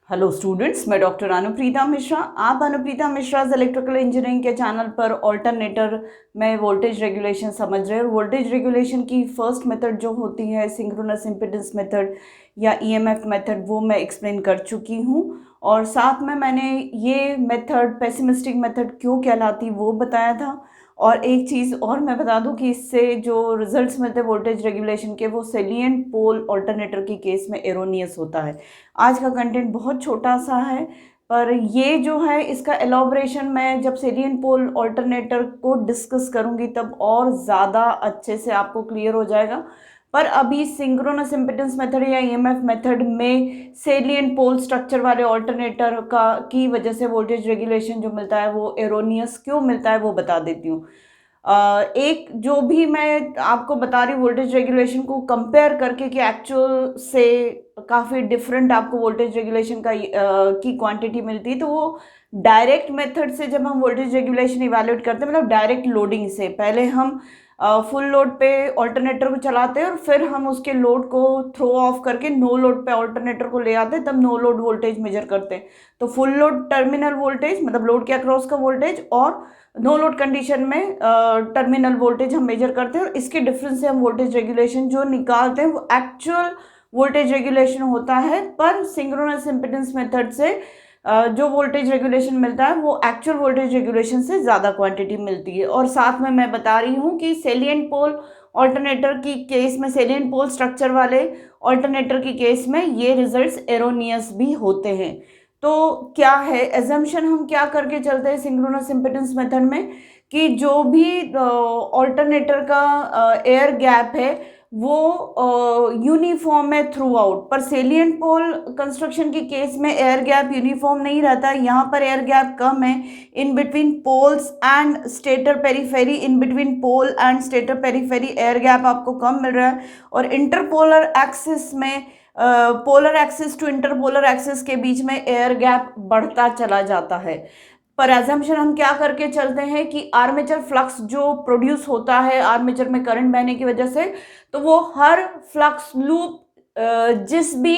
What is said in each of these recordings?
Hello students, मैं doctor Anupreeta Mishra. आप Anupreeta Mishra electrical engineering के चैनल पर ऑल्टरनेटर में वोल्टेज रेगुलेशन समझ रहे हैं। और वोल्टेज रेगुलेशन की फर्स्ट मेथड जो होती है सिंक्रोनस इम्पीडेंस मेथड या ईएमएफ मेथड, वो मैं एक्सप्लेन कर चुकी हूँ। और साथ में मैंने ये मेथड पेसिमिस्टिक मेथड क्यों कहलाती वो बताया था। और एक चीज़ और मैं बता दूं कि इससे जो रिजल्ट्स मिलते हैं वोल्टेज रेगुलेशन के, वो सेलिएंट पोल ऑल्टरनेटर की केस में एरोनियस होता है। आज का कंटेंट बहुत छोटा सा है, पर ये जो है इसका एलॉबरेशन मैं जब सेलिएंट पोल ऑल्टरनेटर को डिस्कस करूंगी तब और ज़्यादा अच्छे से आपको क्लियर हो जाएगा। पर अभी सिंक्रोनस इम्पीडेंस मेथड या ईएमएफ मेथड में सेलिएंट पोल स्ट्रक्चर वाले ऑल्टरनेटर का की वजह से वोल्टेज रेगुलेशन जो मिलता है वो एरोनियस क्यों मिलता है वो बता देती हूँ। एक जो भी मैं आपको बता रही हूँ वोल्टेज रेगुलेशन को कंपेयर करके कि एक्चुअल से काफ़ी डिफरेंट आपको वोल्टेज रेगुलेशन का की क्वांटिटी मिलती है, तो वो डायरेक्ट मेथड से जब हम वोल्टेज रेगुलेशन इवैल्यूएट करते हैं, मतलब डायरेक्ट लोडिंग से पहले हम फुल लोड पे ऑल्टरनेटर को चलाते हैं और फिर हम उसके लोड को थ्रो ऑफ करके नो लोड पे ऑल्टरनेटर को ले आते हैं, तब नो लोड वोल्टेज मेजर करते हैं। तो फुल लोड टर्मिनल वोल्टेज मतलब लोड के अक्रॉस का वोल्टेज, और नो लोड कंडीशन में टर्मिनल वोल्टेज हम मेजर करते हैं। और इसके डिफरेंस से हम वोल्टेज रेगुलेशन जो निकालते हैं वो एक्चुअल वोल्टेज रेगुलेशन होता है। पर सिंक्रोनस इम्पीडेंस मेथड से जो वोल्टेज रेगुलेशन मिलता है वो एक्चुअल वोल्टेज रेगुलेशन से ज़्यादा क्वांटिटी मिलती है। और साथ में मैं बता रही हूँ कि सेलिएंट पोल ऑल्टरनेटर की केस में, सेलिएंट पोल स्ट्रक्चर वाले ऑल्टरनेटर की केस में ये रिजल्ट्स एरोनियस भी होते हैं। तो क्या है एजम्पशन, हम क्या करके चलते हैं सिंक्रोनस इम्पीडेंस मेथड में कि जो भी ऑल्टरनेटर का एयर गैप है वो यूनिफॉर्म है थ्रू आउट। पर सेलिएंट पोल कंस्ट्रक्शन की केस में एयर गैप यूनिफॉर्म नहीं रहता है। यहाँ पर एयर गैप कम है in between poles and stator periphery. In between pole and stator periphery air gap आपको कम मिल रहा है। और इंटरपोलर एक्सिस में, polar axis to interpolar axis के बीच में एयर गैप बढ़ता चला जाता है। पर एजम्पशन हम क्या करके चलते हैं कि आर्मेचर फ्लक्स जो प्रोड्यूस होता है आर्मेचर में करंट बहने की वजह से, तो वो हर फ्लक्स लूप जिस भी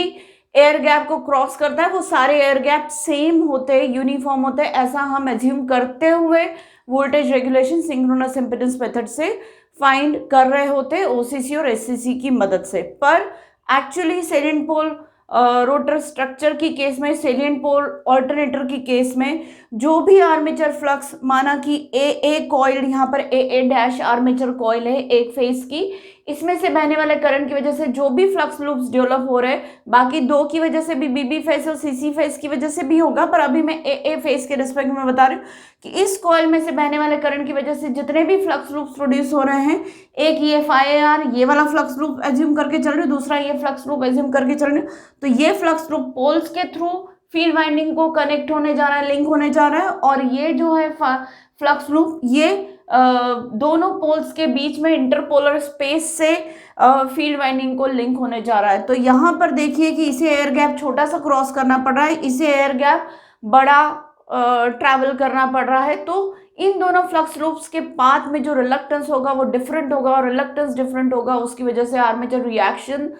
एयर गैप को क्रॉस करता है वो सारे एयर गैप सेम होते हैं, यूनिफॉर्म होते हैं, ऐसा हम एज्यूम करते हुए voltage regulation synchronous impedance method से फाइंड कर रहे होते हैं ओसीसी और एससीसी की मदद से। पर actually salient pole rotor structure की केस में, सेलिएंट पोल ऑल्टरनेटर की केस में जो भी आर्मेचर फ्लक्स, माना कि ए कॉइल, यहाँ पर ए डैश आर्मेचर कॉइल है एक फेज की, इसमें से बहने वाले करंट की वजह से जो भी फ्लक्स लूप्स डेवलप हो रहे हैं, बाकी दो की वजह से भी, बीबी फेज और सीसी फेज की वजह से भी होगा, पर अभी मैं ए फेज के रिस्पेक्ट में बता रही हूँ कि इस कॉइल में से बहने वाले करंट की वजह से जितने भी फ्लक्स लूप्स प्रोड्यूस हो रहे हैं, एक ये FIR ये वाला फ्लक्स लूप एज्यूम करके चल रहे हो, दूसरा ये फ्लक्स लूप एज्यूम करके चल रहे हो, तो ये फ्लक्स लूप पोल्स के थ्रू फील्ड वाइंडिंग को कनेक्ट होने जा रहा है, लिंक होने जा रहा है। और ये जो है फ्लक्स लूप ये दोनों पोल्स के बीच में इंटरपोलर स्पेस से फील्ड वाइंडिंग को लिंक होने जा रहा है। तो यहाँ पर देखिए कि इसे एयर गैप छोटा सा क्रॉस करना पड़ रहा है, इसे एयर गैप बड़ा ट्रैवल करना पड़ रहा है। तो इन दोनों फ्लक्स लूप्स के पाथ में जो रिलक्टेंस होगा वो डिफरेंट होगा, और रिलक्टेंस डिफरेंट होगा उसकी वजह से आर्मेचर रिएक्शन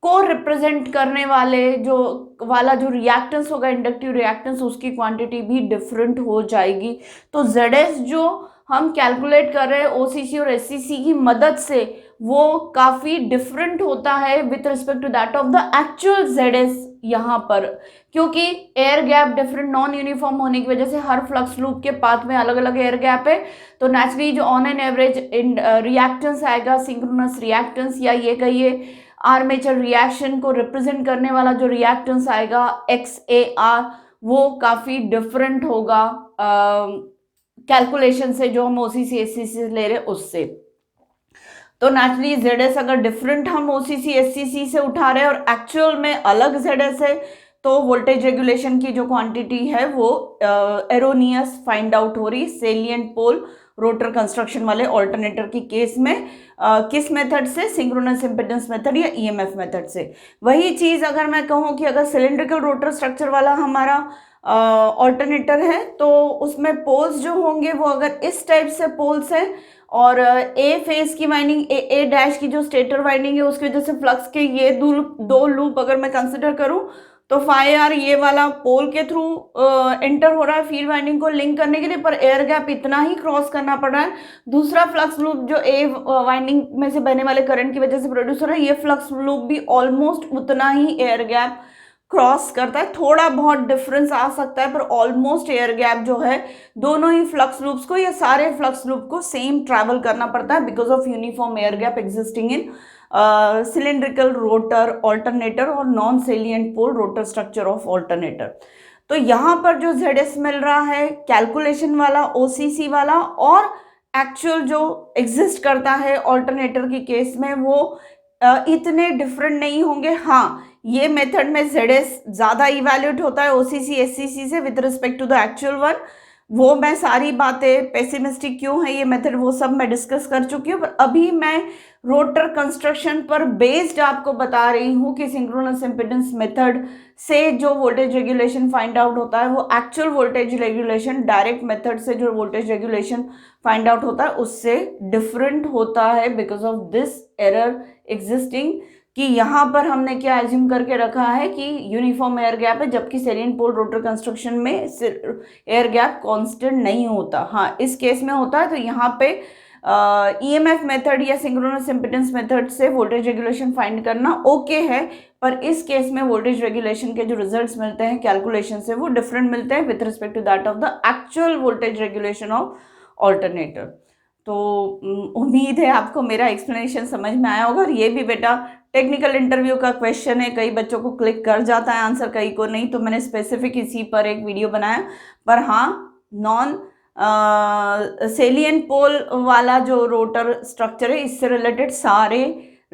को रिप्रेजेंट करने वाले जो रिएक्टेंस होगा, इंडक्टिव रिएक्टेंस, उसकी क्वांटिटी भी डिफरेंट हो जाएगी। तो ZS जो हम कैलकुलेट कर रहे हैं OCC और SCC की मदद से, वो काफी डिफरेंट होता है with respect to that of the actual ZS यहाँ पर, क्योंकि air gap different non uniform होने की वजह से हर फ्लक्स लूप के पाथ में अलग अलग एयर गैप है। तो नेचुरली जो ऑन एन एवरेज रिएक्टेंस आएगा, सिंक्रोनस रिएक्टेंस, या ये कहिए आर्मेचर रिएक्शन को रिप्रेजेंट करने वाला जो रिएक्टेंस आएगा XAR, वो काफी डिफरेंट होगा कैलकुलेशन से जो हम OCC SCC से ले रहे उससे। तो नेचुरली ZS अगर डिफरेंट हम OCC SCC से उठा रहे हैं और एक्चुअल में अलग ZS है, तो वोल्टेज रेगुलेशन की जो क्वांटिटी है वो एरोनियस फाइंड आउट हो रही सेलिएंट पोल रोटर कंस्ट्रक्शन वाले ऑल्टरनेटर की केस में। किस मेथड से? सिंक्रोनस इम्पीडेंस मेथड या EMF मेथड से। वही चीज अगर मैं कहूँ कि अगर सिलिंड्रिकल रोटर स्ट्रक्चर वाला हमारा ऑल्टरनेटर है, तो उसमें पोल्स जो होंगे वो अगर इस टाइप से पोल्स है, और ए फेज की वाइंडिंग, ए डैश की जो स्टेटर वाइंडिंग है उसकी वजह से फ्लक्स के ये दो लूप अगर मैं कंसिडर करूं, तो 5R ये वाला पोल के थ्रू एंटर हो रहा है फील्ड वाइंडिंग को लिंक करने के लिए, पर एयर गैप इतना ही क्रॉस करना पड़ रहा है। दूसरा फ्लक्स लूप जो ए वाइंडिंग में से बहने वाले करंट की वजह से प्रोड्यूस हो रहा है, ये फ्लक्स लूप भी ऑलमोस्ट उतना ही एयर गैप क्रॉस करता है। थोड़ा बहुत डिफरेंस आ सकता है, पर ऑलमोस्ट एयर गैप जो है दोनों ही फ्लक्स लूप्स को या सारे फ्लक्स लूप को सेम ट्रैवल करना पड़ता है because of uniform air gap existing in cylindrical rotor alternator और non salient pole rotor structure of alternator. तो यहाँ पर जो ZS मिल रहा है कैलकुलेशन वाला, OCC वाला, और एक्चुअल जो एग्जिस्ट करता है ऑल्टरनेटर की केस में, वो इतने डिफरेंट नहीं होंगे। हाँ, ये मेथड में ZS ज़्यादा इवैल्यूएट होता है OCC SCC से with respect to the actual one. वो मैं सारी बातें पेसिमिस्टिक क्यों है ये मेथड, वो सब मैं डिस्कस कर चुकी हूँ। पर अभी मैं रोटर कंस्ट्रक्शन पर बेस्ड आपको बता रही हूँ कि सिंक्रोनस इम्पीडेंस मेथड से जो वोल्टेज रेगुलेशन फाइंड आउट होता है वो actual voltage regulation direct method से जो वोल्टेज रेगुलेशन फाइंड आउट होता है उससे डिफरेंट होता है because of this error existing, कि यहाँ पर हमने क्या एज्यूम करके रखा है कि यूनिफॉर्म एयर गैप है, जबकि सेलिएंट पोल रोटर कंस्ट्रक्शन में एयर गैप कांस्टेंट नहीं होता। हाँ, इस केस में होता है। तो यहाँ पे EMF मेथड या सिंक्रोनस इम्पीडेंस मेथड से वोल्टेज रेगुलेशन फाइंड करना ओके है, पर इस केस में वोल्टेज रेगुलेशन के जो रिजल्ट्स मिलते हैं कैलकुलेशन से वो डिफरेंट मिलते हैं with respect to that of the actual voltage regulation of alternator. तो उम्मीद है आपको मेरा एक्सप्लेनेशन समझ में आया होगा। और ये भी बेटा टेक्निकल इंटरव्यू का क्वेश्चन है, कई बच्चों को क्लिक कर जाता है आंसर, कई को नहीं, तो मैंने स्पेसिफिक इसी पर एक वीडियो बनाया। पर हाँ, नॉन सेलिएंट पोल वाला जो रोटर स्ट्रक्चर है इससे रिलेटेड सारे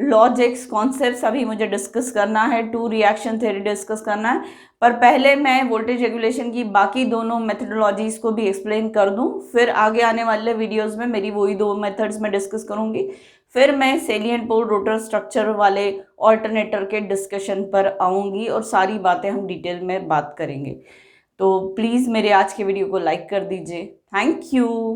लॉजिक्स कॉन्सेप्ट्स अभी मुझे डिस्कस करना है, टू रिएक्शन थ्योरी डिस्कस करना है। पर पहले मैं वोल्टेज रेगुलेशन की बाकी दोनों मेथडोलॉजीज को भी एक्सप्लेन कर दूं, फिर आगे आने वाले वीडियोस में मेरी वही दो मेथड्स में डिस्कस करूंगी। फिर मैं सेलिएंट पोल रोटर स्ट्रक्चर वाले ऑल्टरनेटर के डिस्कशन पर आऊँगी और सारी बातें हम डिटेल में बात करेंगे। तो प्लीज़ मेरे आज के वीडियो को लाइक कर दीजिए। Thank you.